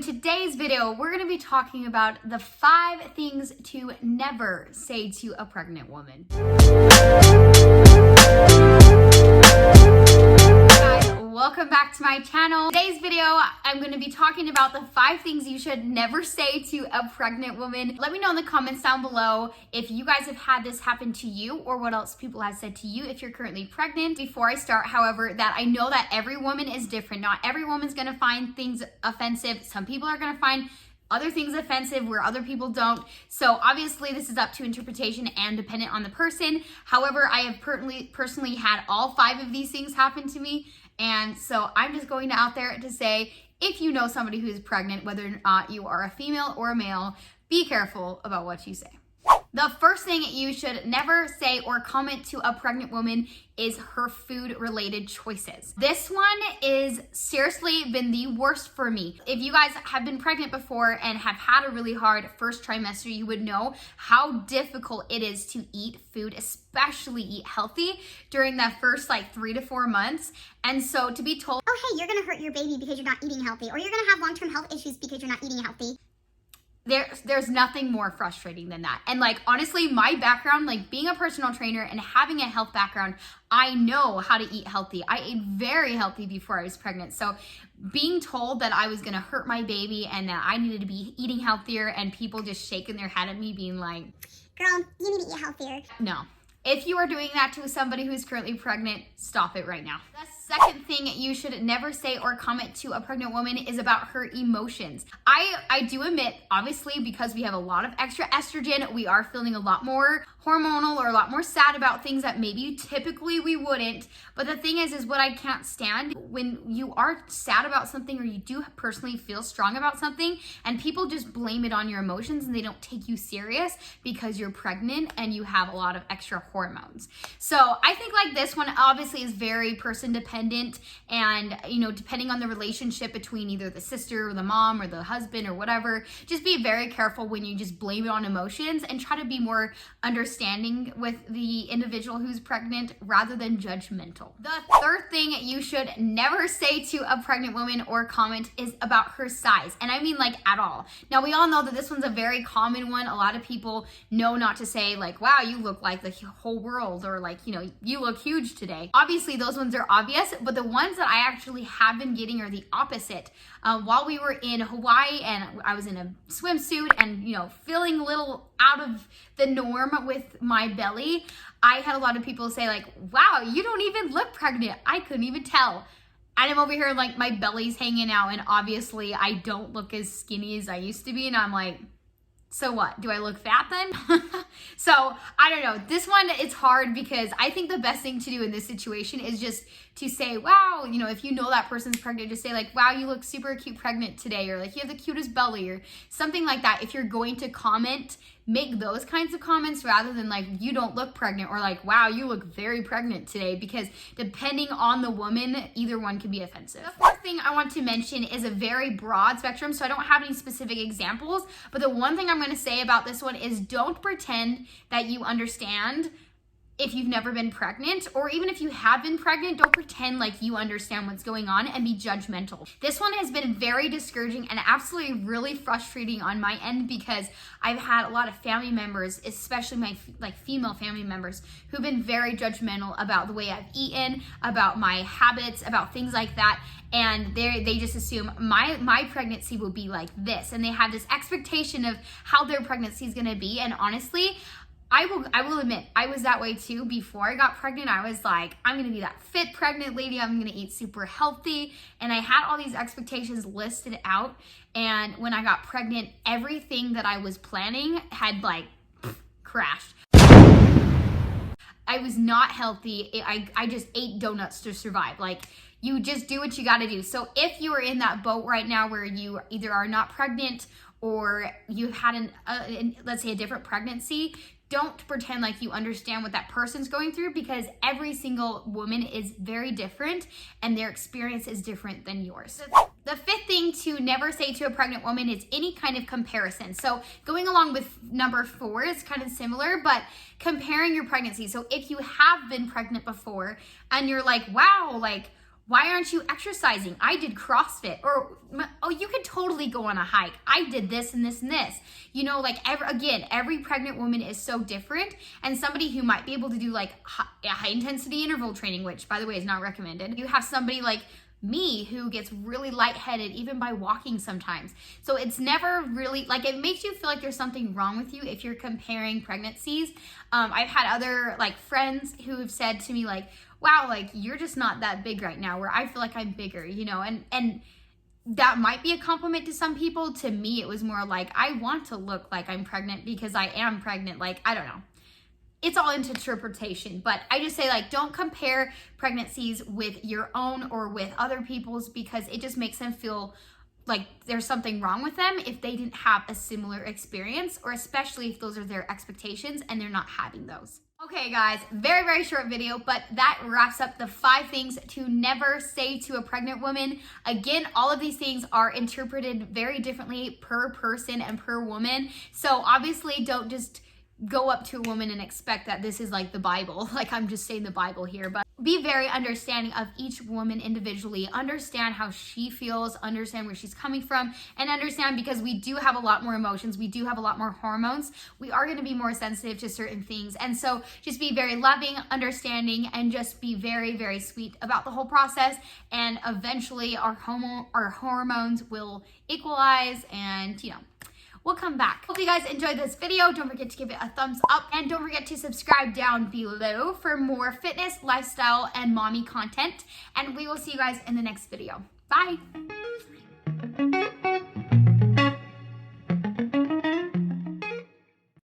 In today's video, we're going to be talking about the 5 things to never say to a pregnant woman. Welcome back to my channel. Today's video, I'm going to be talking about the 5 things you should never say to a pregnant woman. Let me know in the comments down below if you guys have had this happen to you or what else people have said to you if you're currently pregnant. Before I start, however, that I know that every woman is different. Not every woman's going to find things offensive. Some people are going to find other things offensive where other people don't. So obviously this is up to interpretation and dependent on the person. However, I have personally had all 5 of these things happen to me. And so I'm just going out there to say, if you know somebody who is pregnant, whether or not you are a female or a male, be careful about what you say. The first thing you should never say or comment to a pregnant woman is her food-related choices. This one is seriously been the worst for me. If you guys have been pregnant before and have had a really hard first trimester, you would know how difficult it is to eat food, especially eat healthy during that first 3 to 4 months. And so to be told, oh hey, you're gonna hurt your baby because you're not eating healthy, or you're gonna have long-term health issues because you're not eating healthy. There's nothing more frustrating than that. And honestly, my background, being a personal trainer and having a health background, I know how to eat healthy. I ate very healthy before I was pregnant. So being told that I was gonna hurt my baby and that I needed to be eating healthier and people just shaking their head at me being like, girl, you need to eat healthier. No. If you are doing that to somebody who's currently pregnant, stop it right now. The second thing you should never say or comment to a pregnant woman is about her emotions. I do admit, obviously, because we have a lot of extra estrogen, we are feeling a lot more hormonal or a lot more sad about things that maybe typically we wouldn't. But the thing is what I can't stand when you are sad about something or you do personally feel strong about something and people just blame it on your emotions and they don't take you serious because you're pregnant and you have a lot of extra hormones. So I think this one obviously is very person dependent and depending on the relationship between either the sister or the mom or the husband or whatever, just be very careful when you just blame it on emotions and try to be more understanding with the individual who's pregnant rather than judgmental. The third thing you should never say to a pregnant woman or comment is about her size. And I mean at all. Now we all know that this one's a very common one. A lot of people know not to say wow, you look like the whole world, or you look huge today. Obviously those ones are obvious, but the ones that I actually have been getting are the opposite. While we were in Hawaii and I was in a swimsuit and feeling a little out of the norm with my belly, I had a lot of people say wow, you don't even look pregnant. I couldn't even tell. And I'm over here my belly's hanging out and obviously I don't look as skinny as I used to be, and I'm like, so what? Do I look fat then? So I don't know. This one, it's hard because I think the best thing to do in this situation is just to say, wow, if you know that person's pregnant, just say wow, you look super cute pregnant today, or you have the cutest belly, or something like that. If you're going to comment, make those kinds of comments rather than you don't look pregnant, or wow, you look very pregnant today, because depending on the woman, either one can be offensive. The fourth thing I want to mention is a very broad spectrum, so I don't have any specific examples, but the one thing I'm going to say about this one is don't pretend that you understand if you've never been pregnant, or even if you have been pregnant, don't pretend you understand what's going on and be judgmental. This one has been very discouraging and absolutely really frustrating on my end because I've had a lot of family members, especially my female family members, who've been very judgmental about the way I've eaten, about my habits, about things like that. And they just assume my pregnancy will be like this, and they have this expectation of how their pregnancy is gonna be. And honestly, I will admit, I was that way too. Before I got pregnant, I was like, I'm gonna be that fit pregnant lady, I'm gonna eat super healthy. And I had all these expectations listed out. And when I got pregnant, everything that I was planning had crashed. I was not healthy. I just ate donuts to survive. You just do what you gotta do. So if you are in that boat right now where you either are not pregnant or you've had let's say a different pregnancy, don't pretend you understand what that person's going through, because every single woman is very different and their experience is different than yours. The fifth thing to never say to a pregnant woman is any kind of comparison. So going along with number 4 is kind of similar, but comparing your pregnancy. So if you have been pregnant before and you're wow, why aren't you exercising? I did CrossFit. Or, oh, you could totally go on a hike. I did this and this and this. You know, like, every pregnant woman is so different. And somebody who might be able to do like high intensity interval training, which by the way is not recommended. You have somebody like me who gets really lightheaded even by walking sometimes. So it's never really, like, it makes you feel like there's something wrong with you if you're comparing pregnancies. I've had other like friends who have said to me like, wow, like, you're just not that big right now, where I feel like I'm bigger, you know, and that might be a compliment to some people. To me, it was more like, I want to look like I'm pregnant because I am pregnant. Like, I don't know. It's all into interpretation, but I just say, like, don't compare pregnancies with your own or with other people's, because it just makes them feel like there's something wrong with them if they didn't have a similar experience, or especially if those are their expectations and they're not having those. Okay guys, very, very short video, but that wraps up the 5 things to never say to a pregnant woman. Again, all of these things are interpreted very differently per person and per woman. So obviously don't just go up to a woman and expect that this is like the Bible. Like, I'm just saying the Bible here, but be very understanding of each woman individually. Understand how she feels, understand where she's coming from, and understand, because we do have a lot more emotions, we do have a lot more hormones, we are going to be more sensitive to certain things. And so just be very loving, understanding, and just be very, very sweet about the whole process. And eventually our hormones will equalize, and you know, we'll come back. Hope you guys enjoyed this video. Don't forget to give it a thumbs up, and don't forget to subscribe down below for more fitness, lifestyle, and mommy content. And we will see you guys in the next video. Bye.